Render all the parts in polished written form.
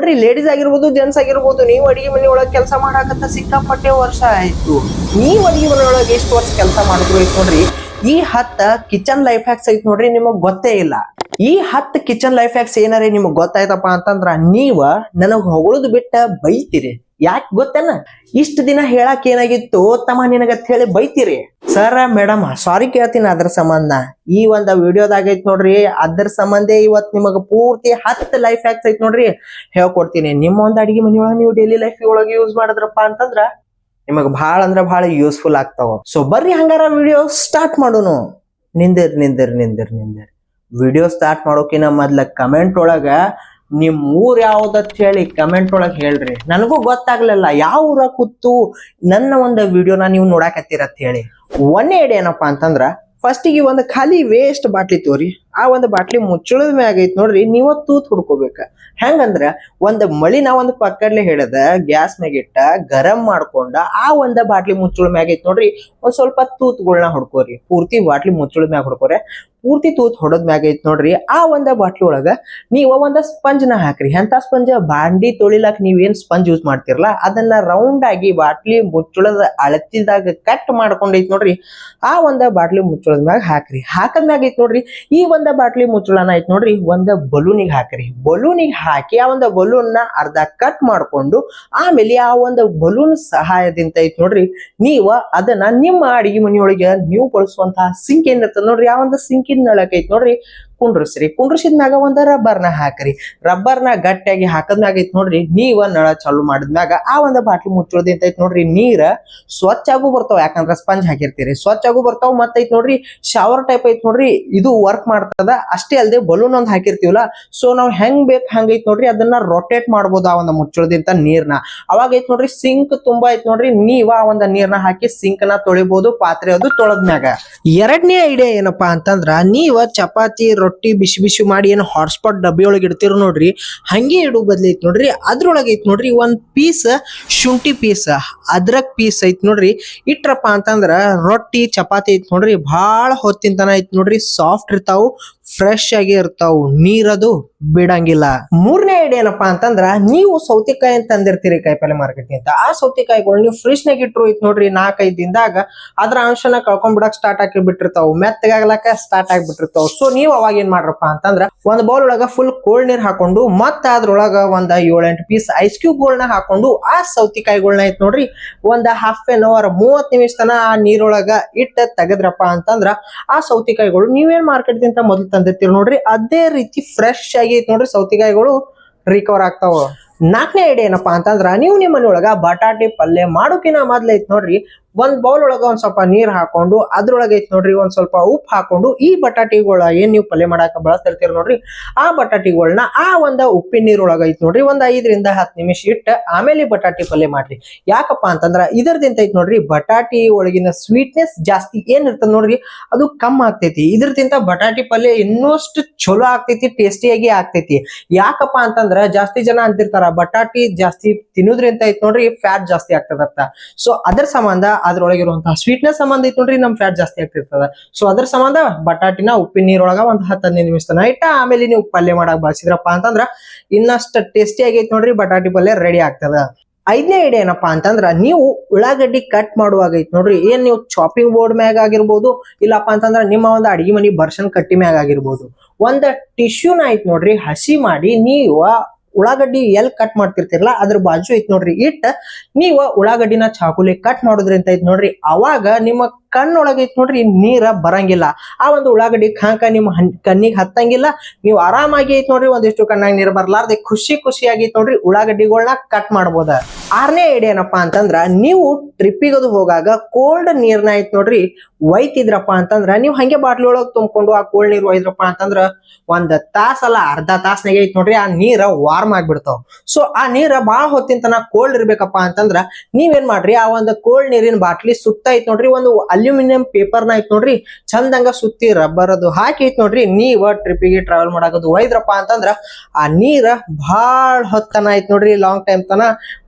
ನೋಡ್ರಿ ಲೇಡೀಸ್ ಆಗಿರ್ಬೋದು ಜೆಂಟ್ಸ್ ಆಗಿರ್ಬೋದು, ನೀವು ಅಡಿಗೆ ಮನೆ ಒಳಗೆ ಕೆಲಸ ಮಾಡಾಕತ್ತ ಸಿಕ್ಕಾಪಟ್ಟೆ ವರ್ಷ ಆಯ್ತು. ನೀವು ಅಡಿಗೆ ಮನೆ ಒಳಗೆ ಎಷ್ಟು ವರ್ಷ ಕೆಲಸ ಮಾಡಿದ್ರು ಐತ್ ನೋಡ್ರಿ, ಈ 10 ಕಿಚನ್ ಲೈಫ್ ಹ್ಯಾಕ್ಸ್ ಐತ್ ನೋಡ್ರಿ ನಿಮಗ್ ಗೊತ್ತೇ ಇಲ್ಲ. ಈ 10 ಕಿಚನ್ ಲೈಫ್ ಹ್ಯಾಕ್ಸ್ ಏನಾರೇ ನಿಮಗ್ ಗೊತ್ತಾಯ್ತಪ್ಪ ಅಂತಂದ್ರ ನೀವ ನನಗ್ ಹೊಗಳದ್ ಬಿಟ್ಟ ಬೈತೀರಿ. ಯಾಕೆ ಗೊತ್ತೇನ? ಇಷ್ಟ ದಿನ ಹೇಳಕ್ ಏನಾಗಿತ್ತು ತಮ್ಮ ನಿನಗತ್ ಹೇಳಿ ಬೈತೀರಿ. ಸರ ಮೇಡಮ್ ಸಾರಿ ಕೇಳ್ತೀನಿ ಅದ್ರ ಸಂಬಂಧ. ಈ ಒಂದ್ ವಿಡಿಯೋದಾಗ ಐತ್ ನೋಡ್ರಿ, ಅದ್ರ ಸಂಬಂಧ ಇವತ್ ನಿಮಗ ಪೂರ್ತಿ 10 ಲೈಫ್ ಹ್ಯಾಕ್ಸ್ ಐತ್ ನೋಡ್ರಿ ಹೇಳ್ಕೊಡ್ತೀನಿ. ನಿಮ್ಮ ಒಂದ್ ಅಡಿಗೆ ಮನೆಯೊಳಗ ನೀವು ಡೈಲಿ ಲೈಫ್ ಒಳಗೆ ಯೂಸ್ ಮಾಡಿದ್ರಪ್ಪ ಅಂತಂದ್ರ ನಿಮಗ್ ಭಾಳ ಅಂದ್ರ ಭಾಳ ಯೂಸ್ಫುಲ್ ಆಗ್ತಾವ. ಸೊ ಬರ್ರಿ ಹಂಗಾರ ವಿಡಿಯೋ ಸ್ಟಾರ್ಟ್ ಮಾಡೋನು. ನಿಂದಿರ್ ವಿಡಿಯೋ ಸ್ಟಾರ್ಟ್ ಮಾಡೋಕಿನ ಮೊದ್ಲ ಕಮೆಂಟ್ ಒಳಗ ನಿಮ್ ಊರ್ ಯಾವ್ದತ್ ಹೇಳಿ ಕಮೆಂಟ್ ಒಳಗ್ ಹೇಳ್ರಿ. ನನಗೂ ಗೊತ್ತಾಗ್ಲಿಲ್ಲ ಯಾವ ಊರ ಕೂತು ನನ್ನ ಒಂದು ವಿಡಿಯೋನ ನೀವು ನೋಡಾಕತ್ತೀರತ್ ಹೇಳಿ. ಒಂದೇ ಐಡಿಯಾ ಏನಪ್ಪಾ ಅಂತಂದ್ರ, ಫಸ್ಟಿಗೆ ಒಂದು ಖಾಲಿ ವೇಸ್ಟ್ ಬಾಟ್ಲಿ ತೋರಿ, ಆ ಒಂದು ಬಾಟ್ಲಿ ಮುಚ್ಚಳದ ಮ್ಯಾಗ ಐತ್ ನೋಡ್ರಿ ನೀವ ತೂತ್ ಹುಡ್ಕೋಬೇಕ. ಹೆಂಗಂದ್ರ ಒಂದ್ ಮಳಿನ ಒಂದ್ ಪಕ್ಕಡ್ಲೆ ಹಿಡದ ಗ್ಯಾಸ್ ಮ್ಯಾಗ ಇಟ್ಟ ಗರಂ ಮಾಡ್ಕೊಂಡ ಆ ಒಂದ ಬಾಟ್ಲಿ ಮುಚ್ಚಳ ಮ್ಯಾಗ ಐತ್ ನೋಡ್ರಿ ಒಂದ್ ಸ್ವಲ್ಪ ತೂತ್ಗಳನ್ನ ಹೊಡ್ಕೋರಿ. ಪೂರ್ತಿ ಬಾಟ್ಲಿ ಮುಚ್ಚಳದ ಮ್ಯಾಗ ಹೊಡ್ಕೋರಿ. ಪೂರ್ತಿ ತೂತ್ ಹೊಡದ್ ಮ್ಯಾಗ ಐತ್ ನೋಡ್ರಿ ಆ ಒಂದ ಬಾಟ್ಲಿ ಒಳಗ ನೀವ ಒಂದ ಸ್ಪಂಜ್ನ ಹಾಕ್ರಿ. ಎಂತ ಸ್ಪಂಜ್? ಬಾಂಡಿ ತೊಳಿಲಾಕ್ ನೀವೇನ್ ಸ್ಪಂಜ್ ಯೂಸ್ ಮಾಡ್ತಿರಲ್ಲ ಅದನ್ನ ರೌಂಡ್ ಆಗಿ ಬಾಟ್ಲಿ ಮುಚ್ಚಳದ ಅಳತಿದಾಗ ಕಟ್ ಮಾಡ್ಕೊಂಡೈತ್ ನೋಡ್ರಿ ಆ ಒಂದ ಬಾಟ್ಲಿ ಮುಚ್ಚಳದ ಮ್ಯಾಗ ಹಾಕ್ರಿ. ಹಾಕದ್ಮ್ಯಾಗ ಐತ್ ನೋಡ್ರಿ ಈ ಒಂದ ಬಾಟ್ಲಿ ಮುಚ್ಚಳನ ಐತ್ ನೋಡ್ರಿ ಒಂದ ಬಲೂನಿಗೆ ಹಾಕ್ರಿ. ಬಲೂನಿಗೆ ಹಾಕಿ ಆ ಒಂದು ಬಲೂನ್ ನ ಅರ್ಧ ಕಟ್ ಮಾಡ್ಕೊಂಡು ಆಮೇಲೆ ಆ ಒಂದು ಬಲೂನ್ ಸಹಾಯದಿಂದ ಐತ್ ನೋಡ್ರಿ ನೀವ ಅದನ್ನ ನಿಮ್ಮ ಅಡಿಗೆ ಮನೆಯೊಳಗೆ ನೀವು ಬಳಸುವಂತಹ ಸಿಂಕ್ ಏನಿರ್ತದ ನೋಡ್ರಿ ಆ ಒಂದು ಸಿಂಕಿನ ನಳಕ್ ಐತ್ ನೋಡ್ರಿ ಕುಂಡ್ರಸ್ರಿ. ಕುಂಡ್ರಸಿದ್ಮ್ಯಾಗ ಒಂದ ರಬ್ಬರ್ನ ಹಾಕ್ರಿ. ರಬ್ಬರ್ನ ಗಟ್ಟಿಯಾಗಿ ಹಾಕದ್ಮ್ಯಾಗ ಐತ್ ನೋಡ್ರಿ ನೀವ ನಳ ಚಾಲು ಮಾಡಿದ್ಮ್ಯಾಗ ಆ ಒಂದು ಬಾಟ್ಲಿ ಮುಚ್ಚಳದಿಂದ ಐತ್ ನೋಡ್ರಿ ನೀರ ಸ್ವಚ್ಛ ಆಗು ಬರ್ತಾವ. ಯಾಕಂದ್ರ ಸ್ಪಂಜ್ ಹಾಕಿರ್ತೀರಿ, ಸ್ವಚ್ಛ ಆಗು ಬರ್ತಾವ. ಮತ್ತ ಐತ್ ನೋಡ್ರಿ ಶವರ್ ಟೈಪ್ ಐತ್ ನೋಡ್ರಿ ಇದು ವರ್ಕ್ ಮಾಡ್ತದ. ಅಷ್ಟೇ ಅಲ್ಲದೆ ಬಲೂನ್ ಒಂದ್ ಹಾಕಿರ್ತೀವಲ್ಲ, ಸೊ ನಾವ್ ಹೆಂಗ್ ಬೇಕ್ ಹಂಗೈತ್ ನೋಡ್ರಿ ಅದನ್ನ ರೊಟೇಟ್ ಮಾಡ್ಬೋದು ಆ ಒಂದು ಮುಚ್ಚಳದಿಂದ ನೀರ್ನ. ಅವಾಗ ಐತ್ ನೋಡ್ರಿ ಸಿಂಕ್ ತುಂಬಾ ಐತ್ ನೋಡ್ರಿ ನೀವ ಆ ಒಂದ ನೀರ್ನ ಹಾಕಿ ಸಿಂಕ್ ನ ತೊಳಿಬಹುದು ಪಾತ್ರೆ ಅದು ತೊಳೆದ್ಮ್ಯಾಗ. ಎರಡನೇ ಐಡಿಯಾ ಏನಪ್ಪಾ ಅಂತಂದ್ರ, ನೀವ ಚಪಾತಿ ರೊಟ್ಟಿ ಬಿಸಿ ಬಿಸಿ ಮಾಡಿ ಏನು ಹಾಟ್ಸ್ಪಾಟ್ ಡಬ್ಬಿ ಒಳಗೆ ಇಡ್ತಿರೋ ನೋಡ್ರಿ, ಹಂಗೆ ಇಡು ಬದ್ಲಿ ಐತ್ ನೋಡ್ರಿ ಅದ್ರೊಳಗೆ ಐತ್ ನೋಡ್ರಿ ಒಂದ್ ಪೀಸ್ ಶುಂಠಿ ಪೀಸ್ ಅದ್ರಕ್ ಪೀಸ್ ಐತ್ ನೋಡ್ರಿ ಇಟ್ರಪ್ಪ ಅಂತಂದ್ರ ರೊಟ್ಟಿ ಚಪಾತಿ ಐತ್ ನೋಡ್ರಿ ಭಾಳ ಹೊತ್ತಿನ ತನ ಐತ್ ನೋಡ್ರಿ ಸಾಫ್ಟ್ ಇರ್ತಾವು, ಫ್ರೆಶ್ ಆಗಿ ಇರ್ತಾವು, ನೀರದು ಬಿಡಂಗಿಲ್ಲ. ಮೂರನೇ ಐಡಿಯಾ ಏನಪ್ಪಾ ಅಂತಂದ್ರ, ನೀವು ಸೌತೆಕಾಯಿ ಅಂತ ತಂದಿರ್ತೀರಿ ಕಾಯಿಪಲ್ಲೆ ಮಾರ್ಕೆಟ್ ಅಂತ. ಆ ಸೌತೆಕಾಯಿಗಳು ನೀವು ಫ್ರಿಜ್ ನಾಗ ಇಟ್ರು ಐತ್ ನೋಡ್ರಿ 4-5 ದಿನದಾಗ ಅದ್ರ ಅಂಶನ ಕಳ್ಕೊಂಡ್ ಬಿಡಕ್ ಸ್ಟಾರ್ಟ್ ಆಗಿ ಬಿಟ್ಟಿರ್ತಾವ, ಮೆತ್ತಗಾಗ್ಲಕ್ಕ ಸ್ಟಾರ್ಟ್ ಆಗಿಬಿಟ್ಟಿರ್ತಾವ. ಸೊ ನೀವ್ ಅವಾಗ ಏನ್ ಮಾಡ್ರಪ್ಪ ಅಂತಂದ್ರ ಒಂದ್ ಬೌಲ್ ಒಳಗ ಫುಲ್ ಕೋಲ್ಡ್ ನೀರ್ ಹಾಕೊಂಡು ಮತ್ತ ಅದ್ರೊಳಗ ಒಂದ್ 7-8 ಪೀಸ್ ಐಸ್ ಕ್ಯೂಬ್ ಗಳನ್ನ ಹಾಕೊಂಡು ಆ ಸೌತೆಕಾಯಿಗಳನ್ನ ಐತ್ ನೋಡ್ರಿ ಒಂದ್ ಹಾಫ್ ಎನ್ ಅವರ್ 30 ನಿಮಿಷ ತನ ಆ ನೀರೊಳಗ ಇಟ್ಟ ತೆಗದ್ರಪ್ಪ ಅಂತಂದ್ರ ಆ ಸೌತೆಕಾಯಿಗಳು ನೀವೇನ್ ಮಾರ್ಕೆಟ್ ದಿಂದ ಮೊದಲು ತಂದಿರ್ತೀರಿ ನೋಡ್ರಿ ಅದೇ ರೀತಿ ಫ್ರೆಶ್ ಆಗಿ ಐತ್ ನೋಡ್ರಿ ಸೌತೆಕಾಯಿಗಳು ರಿಕವರ್ ಆಗ್ತಾವ. 4ನೇ ಐಡಿಯಾ ಏನಪ್ಪಾ ಅಂತಂದ್ರ, ನೀವು ನಿಮ್ಮ ಮನೆಯೊಳಗ ಬಟಾಟೆ ಪಲ್ಯ ಮಾಡೋಕಿನ ಮೊದ್ಲು ಐತ್ ನೋಡ್ರಿ ಒಂದ್ ಬೌಲ್ ಒಳಗ ಒಂದ್ ಸ್ವಲ್ಪ ನೀರ್ ಹಾಕೊಂಡು ಅದ್ರೊಳಗ ಐತ್ ನೋಡ್ರಿ ಒಂದ್ ಸ್ವಲ್ಪ ಉಪ್ಪು ಹಾಕೊಂಡು ಈ ಬಟಾಟಿಗಳ ಏನ್ ನೀವು ಪಲ್ಯ ಮಾಡಾಕ ಬಳಸ್ತಿರ್ತೀರಿ ನೋಡ್ರಿ ಆ ಬಟಾಟಿಗಳನ್ನ ಆ ಒಂದ ಉಪ್ಪಿನ ನೀರೊಳಗ ಐತ್ ನೋಡ್ರಿ ಒಂದ್ 5-10 ನಿಮಿಷ ಇಟ್ಟ ಆಮೇಲೆ ಬಟಾಟಿ ಪಲ್ಯ ಮಾಡ್ರಿ. ಯಾಕಪ್ಪ ಅಂತಂದ್ರ ಇದರದಿಂದ ಐತ್ ನೋಡ್ರಿ ಬಟಾಟಿ ಒಳಗಿನ ಸ್ವೀಟ್ನೆಸ್ ಜಾಸ್ತಿ ಏನ್ ಇರ್ತದ ನೋಡ್ರಿ ಅದು ಕಮ್ಮಿ ಆಗ್ತೈತಿ. ಇದ್ರದಿಂದ ಬಟಾಟಿ ಪಲ್ಯ ಇನ್ನಷ್ಟು ಚಲೋ ಆಗ್ತೈತಿ, ಟೇಸ್ಟಿಯಾಗಿ ಆಗ್ತೈತಿ. ಯಾಕಪ್ಪ ಅಂತಂದ್ರ ಜಾಸ್ತಿ ಜನ ಅಂತಿರ್ತಾರ ಬಟಾಟಿ ಜಾಸ್ತಿ ತಿನ್ನೋದ್ರಿಂದ ಐತ್ ನೋಡ್ರಿ ಫ್ಯಾಟ್ ಜಾಸ್ತಿ ಆಗ್ತದತ್ತ. ಸೊ ಅದ್ರ ಸಂಬಂಧ ಅದ್ರೊಳಗಿರುವಂತಹ ಸ್ವೀಟ್ನೆಸ್ ಸಂಬಂಧ ಐತ್ ನೋಡ್ರಿ ನಮ್ ಫ್ಯಾಟ್ ಜಾಸ್ತಿ ಆಗ್ತಿರ್ತದ. ಸೊ ಅದ್ರ ಸಂಬಂಧ ಬಟಾಟಿನ ಉಪ್ಪಿನ ನೀರೊಳಗ ಒಂದ್ 10-15 ನಿಮಿಷ ತನ ಇಟ್ಟ ಆಮೇಲೆ ನೀವು ಪಲ್ಯ ಮಾಡಕ್ ಬಳಸಿದ್ರಪ್ಪ ಅಂತಂದ್ರ ಇನ್ನಷ್ಟು ಟೇಸ್ಟಿ ಆಗೈತ್ ನೋಡ್ರಿ ಬಟಾಟಿ ಪಲ್ಯ ರೆಡಿ ಆಗ್ತದ. 5ನೇ ಐಡಿಯಾ ಏನಪ್ಪಾ ಅಂತಂದ್ರ, ನೀವು ಉಳ್ಳಾಗಡ್ಡಿ ಕಟ್ ಮಾಡುವಾಗ ಐತ್ ನೋಡ್ರಿ ಏನ್ ನೀವು ಚಾಪಿಂಗ್ ಬೋರ್ಡ್ ಮ್ಯಾಗ ಆಗಿರ್ಬೋದು ಇಲ್ಲಪ್ಪ ಅಂತಂದ್ರ ನಿಮ್ಮ ಒಂದು ಅಡಿಗೆ ಮನಿ ಬರ್ಷನ್ ಕಟ್ಟಿ ಮ್ಯಾಗ ಆಗಿರ್ಬೋದು ಒಂದ್ ಟಿಶ್ಯೂನ ಐತ್ ನೋಡ್ರಿ ಹಸಿ ಮಾಡಿ ನೀವು ಉಳ್ಳಾಗಡ್ಡಿ ಎಲ್ ಕಟ್ ಮಾಡ್ತಿರ್ತಿರಲ್ಲ ಅದ್ರ ಬಾಜು ಐತ್ ನೋಡ್ರಿ ಇಟ್ಟ ನೀವ ಉಳ್ಳಾಗಡ್ಡಿನ ಚಾಕುಲಿ ಕಟ್ ಮಾಡೋದ್ರಿಂದ ಐತ್ ನೋಡ್ರಿ ಅವಾಗ ನಿಮ್ಮ ಕಣ್ಣೊಳಗ ಐತ್ ನೋಡ್ರಿ ನೀರ ಬರಂಗಿಲ್ಲ. ಆ ಒಂದು ಉಳ್ಳಾಗಡ್ಡಿ ಕಾಂಕ ನಿಮ್ಮ ಕಣ್ಣಿಗೆ ಹತ್ತಂಗಿಲ್ಲ. ನೀವು ಆರಾಮಾಗಿ ಐತ್ ನೋಡ್ರಿ ಒಂದಿಷ್ಟು ಕಣ್ಣಾಗ ನೀರ್ ಬರ್ಲಾರ್ದೆ ಖುಷಿ ಆಗೈತ್ ನೋಡ್ರಿ ಉಳ್ಳಾಗಡ್ಡಿಗಳನ್ನ ಕಟ್ ಮಾಡ್ಬೋದ. 6ನೇ ಐಡಿಯಾ ಏನಪ್ಪಾ ಅಂತಂದ್ರ, ನೀವು ಟ್ರಿಪ್ಪಿಗದು ಹೋಗಾಗ ಕೋಲ್ಡ್ ನೀರ್ನ ಐತ್ ನೋಡ್ರಿ ಒಯ್ತಿದ್ರಪ್ಪ ಅಂತಂದ್ರ ನೀವು ಹಂಗೆ ಬಾಟ್ಲಿ ಒಳಗ್ ತುಂಬ್ಕೊಂಡು ಆ ಕೋಲ್ಡ್ ನೀರ್ ಒಯ್ದ್ರಪ್ಪ ಅಂತಂದ್ರ ಒಂದ್ ತಾಸಲ್ಲ ಅರ್ಧ ತಾಸ್ನಾಗ ಐತ್ ನೋಡ್ರಿ ಆ ನೀರ ವಾರ್ಮ್ ಆಗ್ಬಿಡ್ತಾವ. ಸೊ ಆ ನೀರ ಬಾಳ ಹೊತ್ತಿನ ತನ ಕೋಲ್ಡ್ ಇರ್ಬೇಕಪ್ಪ ಅಂತಂದ್ರ ನೀವೇನ್ ಮಾಡ್ರಿ ಆ ಒಂದು ಕೋಲ್ಡ್ ನೀರಿನ ಬಾಟ್ಲಿ ಸುತ್ತ ಐತ್ ನೋಡ್ರಿ ಒಂದು ಅಲ್ಯೂಮಿನಿಯಂ ಪೇಪರ್ನ ಐತ್ ನೋಡ್ರಿ ಚಂದಂಗ ಸುತ್ತಿ ರಬ್ಬರ್ ಅದು ಹಾಕಿ ಐತ್ ನೋಡ್ರಿ ನೀವ ಟ್ರಿಪ್ಪಿಗೆ ಟ್ರಾವೆಲ್ ಮಾಡಾಕದು ಒಯ್ದ್ರಪ್ಪ ಅಂತಂದ್ರ ಆ ನೀರ ಭಾಳ ಹೊತ್ತನ ಐತ್ ನೋಡ್ರಿ ಲಾಂಗ್ ಟೈಮ್ ತನ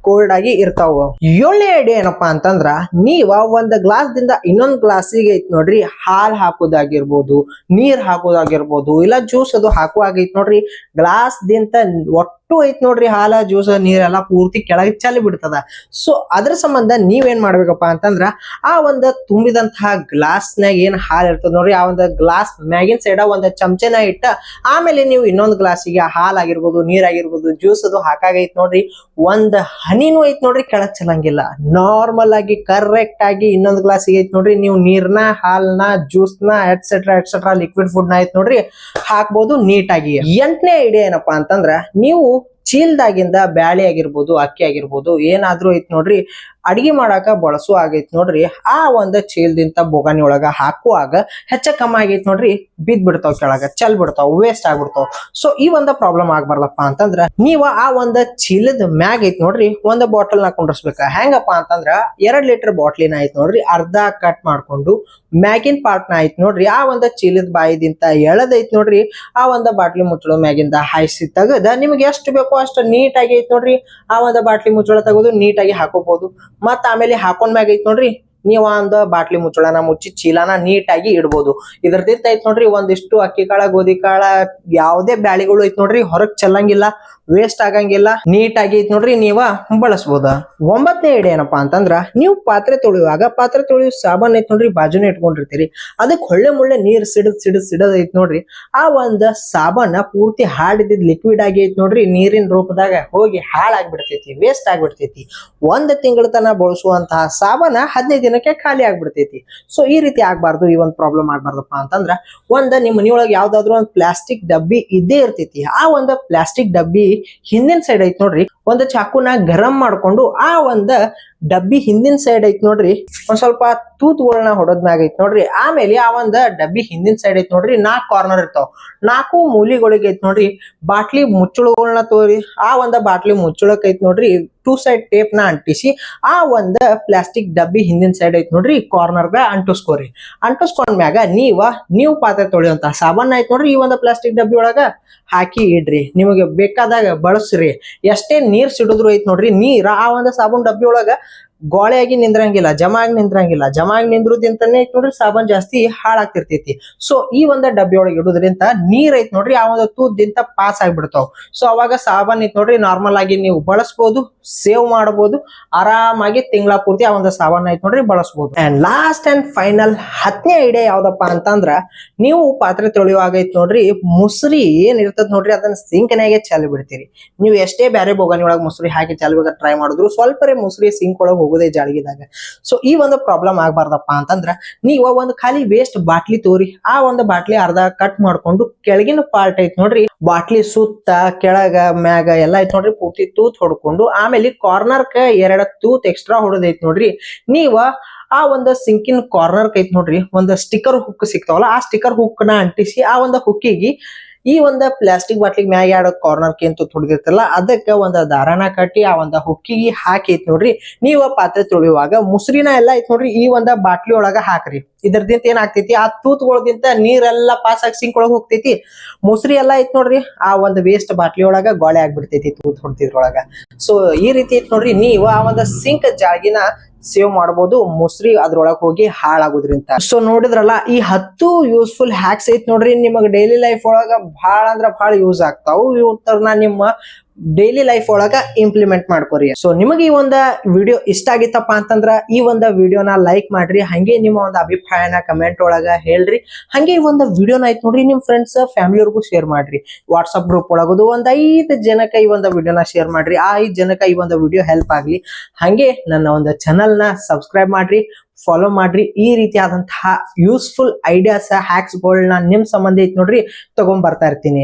ಕೋಲ್ಡ್ ಆಗಿ ಇರ್ತಾವ. 7ನೇ ಐಡಿಯಾ ಏನಪ್ಪಾ ಅಂತಂದ್ರ ನೀವ ಒಂದ್ ಗ್ಲಾಸ್ ದಿಂದ ಇನ್ನೊಂದ್ ಗ್ಲಾಸಿಗೆ ಐತ್ ನೋಡ್ರಿ ಹಾಲ್ ಹಾಕೋದಾಗಿರ್ಬೋದು, ನೀರ್ ಹಾಕೋದಾಗಿರ್ಬೋದು, ಇಲ್ಲ ಜ್ಯೂಸ್ ಅದು ಹಾಕುವಾಗೈತ್ ನೋಡ್ರಿ ಗ್ಲಾಸ್ ದಿಂತ ಒಟ್ಟು ಐತ್ ನೋಡ್ರಿ ಹಾಲ ಜ್ಯೂಸ್ ನೀರೆಲ್ಲ ಪೂರ್ತಿ ಕೆಳಗೆ ಚೆಲ್ಲಿ ಬಿಡ್ತದ. ಸೊ ಅದ್ರ ಸಂಬಂಧ ನೀವೇನ್ ಮಾಡ್ಬೇಕಪ್ಪ ಅಂತಂದ್ರ ಆ ಒಂದು ತುಂಬಿದಂತಹ ಗ್ಲಾಸ್ನಾಗ ಏನ್ ಹಾಲ್ ಇರ್ತದ ನೋಡ್ರಿ ಆ ಒಂದು ಗ್ಲಾಸ್ ಮ್ಯಾಗಿನ್ ಸೈಡ ಒಂದ್ ಚಮಚನ ಇಟ್ಟ ಆಮೇಲೆ ನೀವು ಇನ್ನೊಂದ್ ಗ್ಲಾಸಿಗೆ ಹಾಲ್ ಆಗಿರ್ಬೋದು, ನೀರ್ ಆಗಿರ್ಬೋದು, ಜ್ಯೂಸ್ ಅದು ಹಾಕಾಗೈತ್ ನೋಡ್ರಿ ಒಂದ್ ಹನಿನೂ ಐತ್ ನೋಡ್ರಿ ಕೆಳಗ್ ಚೆಲ್ಲಂಗಿಲ್ಲ. ನಾರ್ಮಲ್ ಆಗಿ ಕರೆಕ್ಟ್ ಆಗಿ ಇನ್ನೊಂದ್ ಗ್ಲಾಸಿಗೆ ಐತ್ ನೋಡ್ರಿ ನೀವು ನೀರ್ನ, ಹಾಲ್ನ, ಜ್ಯೂಸ್ನ ಎಟ್ಸೆಟ್ರಾ ಲಿಕ್ವಿಡ್ ಫುಡ್ ನ ಐತ್ ನೋಡ್ರಿ ಹಾಕ್ಬೋದು ನೀಟಾಗಿ. 8ನೇ ಐಡಿಯಾ ಏನಪ್ಪಾ ಅಂತಂದ್ರ ನೀವು ಚೀಲ್ದಾಗಿಂದ ಬ್ಯಾಳಿ ಆಗಿರ್ಬೋದು, ಅಕ್ಕಿ ಆಗಿರ್ಬೋದು, ಏನಾದ್ರೂ ಐತ್ ನೋಡ್ರಿ ಅಡಿಗೆ ಮಾಡಾಕ ಬಳಸು ಆಗೈತ್ ನೋಡ್ರಿ ಆ ಒಂದ್ ಚೀಲ್ದಿಂತ ಬೊಗಾನಿ ಒಳಗ ಹಾಕುವಾಗ ಹೆಚ್ಚ ಕಮ್ಮಿ ಆಗೈತ್ ನೋಡ್ರಿ ಬಿದ್ ಬಿಡ್ತಾವ್ ಕೆಳಗ, ಚೆಲ್ ಬಿಡ್ತಾವ್, ವೇಸ್ಟ್ ಆಗ್ಬಿಡ್ತಾವ್. ಸೊ ಈ ಒಂದ ಪ್ರಾಬ್ಲಮ್ ಆಗ್ಬಾರ್ದಪ್ಪ ಅಂತಂದ್ರ ನೀವ ಆ ಒಂದ್ ಚೀಲದ ಮ್ಯಾಗ್ ಐತ್ ನೋಡ್ರಿ ಒಂದ್ ಬಾಟಲ್ ನ ಕುಂಡ್ರಸ್ಬೇಕ. ಹೆಂಗಪ್ಪ ಅಂತಂದ್ರ 2 ಲೀಟರ್ ಬಾಟ್ಲಿನ ಐತ್ ನೋಡ್ರಿ ಅರ್ಧ ಕಟ್ ಮಾಡ್ಕೊಂಡು ಮ್ಯಾಗಿನ್ ಪಾರ್ಟ್ ನ ಐತ್ ನೋಡ್ರಿ ಆ ಒಂದ್ ಚೀಲದ ಬಾಯಿದಿಂತ ಎಳದೈತ್ ನೋಡ್ರಿ ಆ ಒಂದ್ ಬಾಟ್ಲಿ ಮುಚ್ಚಳ ಮ್ಯಾಗಿಂದ ಹಾಯಿಸಿ ತೆಗದ ನಿಮ್ಗೆ ಎಷ್ಟು ಬೇಕೋ ಅಷ್ಟು ನೀಟಾಗಿ ಐತ್ ನೋಡ್ರಿ ಆ ಒಂದ್ ಬಾಟ್ಲಿ ಮುಚ್ಚಳ ತೆಗೆದು ನೀಟಾಗಿ ಹಾಕೋಬಹುದು. ಮತ್ತ ಆಮೇಲೆ ಹಾಕೊಂಡ್ ಮ್ಯಾಗ ಐತ್ ನೋಡ್ರಿ ನೀವ್ ಒಂದು ಬಾಟ್ಲಿ ಮುಚ್ಚಳನ ಮುಚ್ಚಿ ಚೀಲನ ನೀಟಾಗಿ ಇಡ್ಬೋದು. ಇದ್ರದಿಂದ ಐತ್ ನೋಡ್ರಿ ಒಂದಿಷ್ಟು ಅಕ್ಕಿ ಕಾಳ, ಗೋಧಿ ಕಾಳ, ಯಾವ್ದೇ ಬ್ಯಾಳಿಗಳು ಐತ್ ನೋಡ್ರಿ ಹೊರಗ್ ಚೆಲ್ಲಂಗಿಲ್ಲ, ವೇಸ್ಟ್ ಆಗಂಗಿಲ್ಲ, ನೀಟಾಗಿ ಐತ್ ನೋಡ್ರಿ ನೀವ ಬಳಸ್ಬೋದ. 9ನೇ ಐಡಿಯಾ ಏನಪ್ಪಾ ಅಂತಂದ್ರ ನೀವು ಪಾತ್ರೆ ತೊಳೆಯುವಾಗ ಪಾತ್ರೆ ತೊಳೆಯುವ ಸಾಬಾನ್ ಐತ್ ನೋಡ್ರಿ ಬಾಜುನೇ ಇಟ್ಕೊಂಡಿರ್ತೀರಿ, ಅದಕ್ಕೆ ಹೊಳ್ಳೆ ಮುಳ್ಳೆ ನೀರ್ ಸಿಡದ್ ಐತ್ ನೋಡ್ರಿ ಆ ಒಂದ್ ಸಾಬಾನ ಪೂರ್ತಿ ಹಾಡಿದ್ ಲಿಕ್ವಿಡ್ ಆಗಿ ಐತ್ ನೋಡ್ರಿ ನೀರಿನ ರೂಪದಾಗ ಹೋಗಿ ಹಾಳಾಗ್ಬಿಡ್ತೈತಿ, ವೇಸ್ಟ್ ಆಗ್ಬಿಡ್ತೈತಿ. 1 ತಿಂಗಳ ತನ ಬಳಸುವಂತಹ ಸಾಬಾನ 15 ದಿನಕ್ಕೆ ಖಾಲಿ ಆಗ್ಬಿಡ್ತೈತಿ. ಸೊ ಈ ರೀತಿ ಆಗ್ಬಾರ್ದು, ಈ ಒಂದ್ ಪ್ರಾಬ್ಲಮ್ ಆಗ್ಬಾರ್ದಪ್ಪ ಅಂತಂದ್ರ ನಿಮ್ ಮನಿಯೊಳಗೆ ಯಾವ್ದಾದ್ರು ಒಂದ್ ಪ್ಲಾಸ್ಟಿಕ್ ಡಬ್ಬಿ ಇದ್ದೇ ಇರ್ತೈತಿ. ಆ ಒಂದ್ ಪ್ಲಾಸ್ಟಿಕ್ ಡಬ್ಬಿ ಹಿಂದಿನ ಸೈಡ್ ಐತ್ ನೋಡ್ರಿ ಒಂದ್ ಚಾಕುನ ಗರಂ ಮಾಡ್ಕೊಂಡು ಆ ಒಂದ್ ಡಬ್ಬಿ ಹಿಂದಿನ ಸೈಡ್ ಐತ್ ನೋಡ್ರಿ ಒಂದ್ ಸ್ವಲ್ಪ ತೂತ್ಗಳನ್ನ ಹೊಡೋದ್ಮ್ಯಾಗ ಐತ್ ನೋಡ್ರಿ ಆಮೇಲೆ ಆ ಒಂದ್ ಡಬ್ಬಿ ಹಿಂದಿನ ಸೈಡ್ ಐತ್ ನೋಡ್ರಿ 4 ಕಾರ್ನರ್ ಇರ್ತಾವ, 4 ಮೂಲಿಗಳಿಗೆ ಐತ್ ನೋಡ್ರಿ ಬಾಟ್ಲಿ ಮುಚ್ಚಳಗಳನ್ನ ತೋರಿ ಆ ಒಂದ್ ಬಾಟ್ಲಿ ಮುಚ್ಚಳಕ್ ಐತ್ ನೋಡ್ರಿ 2 ಸೈಡ್ ಟೇಪ್ ನ ಅಂಟಿಸಿ ಆ ಒಂದ್ ಪ್ಲಾಸ್ಟಿಕ್ ಡಬ್ಬಿ ಹಿಂದಿನ ಸೈಡ್ ಐತ್ ನೋಡ್ರಿ ಕಾರ್ನರ್ ಗ ಅಂಟಿಸ್ಕೋರಿ. ಅಂಟಿಸ್ಕೊಂಡ್ಮ್ಯಾಗ ನೀವು ಪಾತ್ರೆ ತೊಳೆಯುವಂತ ಸಾಬಾನ್ ಐತ್ ನೋಡ್ರಿ ಈ ಒಂದ್ ಪ್ಲಾಸ್ಟಿಕ್ ಡಬ್ಬಿ ಒಳಗ ಹಾಕಿ ಇಡ್ರಿ. ನಿಮಗೆ ಬೇಕಾದಾಗ ಬಳಸ್ರಿ. ಎಷ್ಟೇ ನೀರ್ ಸಿಡಿದ್ರು ಐತ್ ನೋಡ್ರಿ ನೀರ್ ಆ ಒಂದ್ ಸಾಬೂನ್ ಡಬ್ಬಿ ಒಳಗ ಗೋಳೆಯಾಗಿ ನಿಂದ್ರಂಗಿಲ್ಲ, ಜಮಾ ಆಗಿ ನಿಂದ್ರುದಿಂತಾನೆ ಐತ್ ನೋಡ್ರಿ ಸಾಬಾನ್ ಜಾಸ್ತಿ ಹಾಳಾಗ್ತಿರ್ತೈತಿ. ಸೊ ಈ ಒಂದ್ ಡಬ್ಬಿ ಒಳಗೆ ಇಡುದ್ರಿಂದ ನೀರ್ ಐತ್ ನೋಡ್ರಿ ಆ ಒಂದು ತೂದಿಂದ ಪಾಸ್ ಆಗ್ಬಿಡ್ತಾವ್. ಸೊ ಅವಾಗ ಸಾಬಾನ್ ಐತ್ ನೋಡ್ರಿ ನಾರ್ಮಲ್ ಆಗಿ ನೀವು ಬಳಸಬಹುದು, ಸೇವ್ ಮಾಡಬಹುದು, ಆರಾಮಾಗಿ ತಿಂಗಳ ಪೂರ್ತಿ ಆ ಒಂದು ಸಾಬಾನ್ ಐತ್ ನೋಡ್ರಿ ಬಳಸಬಹುದು. ಅಂಡ್ ಲಾಸ್ಟ್ ಅಂಡ್ ಫೈನಲ್ 10ನೇ ಐಡಿಯಾ ಯಾವ್ದಪ್ಪ ಅಂತಂದ್ರ ನೀವು ಪಾತ್ರೆ ತೊಳೆಯುವಾಗ ಐತ್ ನೋಡ್ರಿ ಮುಸ್ರಿ ಏನ್ ಇರ್ತದ ನೋಡ್ರಿ ಅದನ್ನ ಸಿಂಕ್ನಾಗೆ ಚೆಲ್ಲಿ ಬಿಡ್ತೀರಿ. ನೀವು ಎಷ್ಟೇ ಬ್ಯಾರೆ ಬೋಗಾನಿ ಒಳಗ್ ಮುಸ್ರಿ ಹಾಕಿ ಚೆಲ್ಬೇಕಾದ್ರೆ ಟ್ರೈ ಮಾಡಿದ್ರು ಸ್ವಲ್ಪರೇ ಮುಸ್ರಿ ಸಿಂಕ್ ಒಳಗ್ ಹೋಗೋದೇ ಜಾಳಗಿದಾಗ. ಸೊ ಈ ಒಂದು ಪ್ರಾಬ್ಲಮ್ ಆಗ್ಬಾರ್ದಪ್ಪ ಅಂತಂದ್ರ ನೀವು ಒಂದು ಖಾಲಿ ವೇಸ್ಟ್ ಬಾಟ್ಲಿ ತೋರಿ ಆ ಒಂದು ಬಾಟ್ಲಿ ಅರ್ಧ ಕಟ್ ಮಾಡ್ಕೊಂಡು ಕೆಳಗಿನ ಪಾರ್ಟ್ ಐತ್ ನೋಡ್ರಿ ಬಾಟ್ಲಿ ಸುತ್ತ ಕೆಳಗ ಮ್ಯಾಗ ಎಲ್ಲ ಐತ್ ನೋಡ್ರಿ ಪೂರ್ತಿ ತೂತ್ ಹೊಡ್ಕೊಂಡು ಆಮೇಲೆ ಕಾರ್ನರ್ ಕ 2 ತೂತ್ ಎಕ್ಸ್ಟ್ರಾ ಹೊಡೋದೈತ್ ನೋಡ್ರಿ ನೀವ ಆ ಒಂದು ಸಿಂಕಿನ ಕಾರ್ನರ್ ಐತ್ ನೋಡ್ರಿ ಒಂದು ಸ್ಟಿಕರ್ ಹುಕ್ ಸಿಗ್ತಾವಲ್ಲ ಆ ಸ್ಟಿಕರ್ ಹುಕ್ ನ ಅಂಟಿಸಿ ಆ ಒಂದು ಹುಕ್ಕಿಗೆ ಈ ಒಂದು ಪ್ಲಾಸ್ಟಿಕ್ ಬಾಟ್ಲಿಗೆ ಮ್ಯಾಗ 2 ಕಾರ್ನರ್ ಕೇಂತ ಹೊಡೆದಿರ್ತಲ್ಲ ಅದಕ್ಕೆ ಒಂದು ದಾರನ ಕಟ್ಟಿ ಆ ಒಂದು ಹುಕ್ಕಿಗೆ ಹಾಕಿ ಐತ್ ನೋಡ್ರಿ ನೀವು ಪಾತ್ರೆ ತೊಳೆಯುವಾಗ ಮುಸ್ರಿನ ಎಲ್ಲ ಐತ್ ನೋಡ್ರಿ ಈ ಒಂದು ಬಾಟ್ಲಿ ಒಳಗ ಹಾಕ್ರಿ. ಇದ್ರದಿಂದ ಏನಾಗ್ತೈತಿ ಆ ತೂತ್ಗಳದಿಂದ ನೀರೆಲ್ಲ ಪಾಸ್ ಆಗಿ ಸಿಂಕ್ ಒಳಗ ಹೋಗ್ತೈತಿ, ಮುಸ್ರಿ ಎಲ್ಲ ಐತ್ ನೋಡ್ರಿ ಆ ಒಂದು ವೇಸ್ಟ್ ಬಾಟ್ಲಿ ಒಳಗ ಗೋಳೆ ಆಗ್ಬಿಡ್ತೈತಿ ತೂತ್ ಹೊಡ್ತಿದ್ರೊಳಗ. ಸೊ ಈ ರೀತಿ ಐತ್ ನೋಡ್ರಿ ನೀವು ಆ ಒಂದು ಸಿಂಕ್ ಜಾಗಿನ ಸೇವ್ ಮಾಡಬಹುದು ಮುಸ್ರಿ ಅದ್ರೊಳಗೆ ಹೋಗಿ ಹಾಳಾಗೋದ್ರಿಂದ. ಸೊ ನೋಡಿದ್ರಲ್ಲ ಈ 10 ಯೂಸ್ಫುಲ್ ಹ್ಯಾಕ್ಸ್ ಐತ್ ನೋಡ್ರಿ ನಿಮಗೆ ಡೈಲಿ ಲೈಫ್ ಒಳಗ ಬಹಳ ಅಂದ್ರ ಬಹಳ ಯೂಸ್ ಆಗ್ತಾವು. ಇವತ್ತರ್ನ ನಿಮ್ಮ ಡೈಲಿ ಲೈಫ್ ಒಳಗ ಇಂಪ್ಲಿಮೆಂಟ್ ಮಾಡ್ಕೋರಿ. ಸೊ ನಿಮಗೆ ಈ ಒಂದು ವಿಡಿಯೋ ಇಷ್ಟ ಆಗಿತ್ತಪ್ಪ ಅಂತಂದ್ರ ಈ ಒಂದು ವಿಡಿಯೋನ ಲೈಕ್ ಮಾಡ್ರಿ, ಹಂಗೆ ನಿಮ್ಮ ಒಂದು ಅಭಿಪ್ರಾಯನ ಕಮೆಂಟ್ ಒಳಗ ಹೇಳ್ರಿ. ಹಂಗೆ ಈ ಒಂದು ವಿಡಿಯೋನ ಐತ್ ನೋಡ್ರಿ ನಿಮ್ ಫ್ರೆಂಡ್ಸ್ ಫ್ಯಾಮಿಲಿಯವ್ರಿಗೂ ಶೇರ್ ಮಾಡ್ರಿ. ವಾಟ್ಸ್ಆಪ್ ಗ್ರೂಪ್ ಒಳಗದು ಒಂದ್ 5 ಜನಕ್ಕೆ ಈ ಒಂದು ವಿಡಿಯೋನ ಶೇರ್ ಮಾಡ್ರಿ. ಆ 5 ಜನಕ್ಕೆ ಈ ಒಂದು ವಿಡಿಯೋ ಹೆಲ್ಪ್ ಆಗ್ಲಿ. ಹಂಗೆ ನನ್ನ ಒಂದು ಚಾನಲ್ ನ ಸಬ್ಸ್ಕ್ರೈಬ್ ಮಾಡ್ರಿ, ಫಾಲೋ ಮಾಡ್ರಿ. ಈ ರೀತಿಯಾದಂತಹ ಯೂಸ್ಫುಲ್ ಐಡಿಯಾಸ್ ಹ್ಯಾಕ್ಸ್ ಗಳನ್ನ ನಿಮ್ ಸಂಬಂಧ ಐತ್ ನೋಡ್ರಿ ತಗೊಂಡ್ ಬರ್ತಾ ಇರ್ತೀನಿ.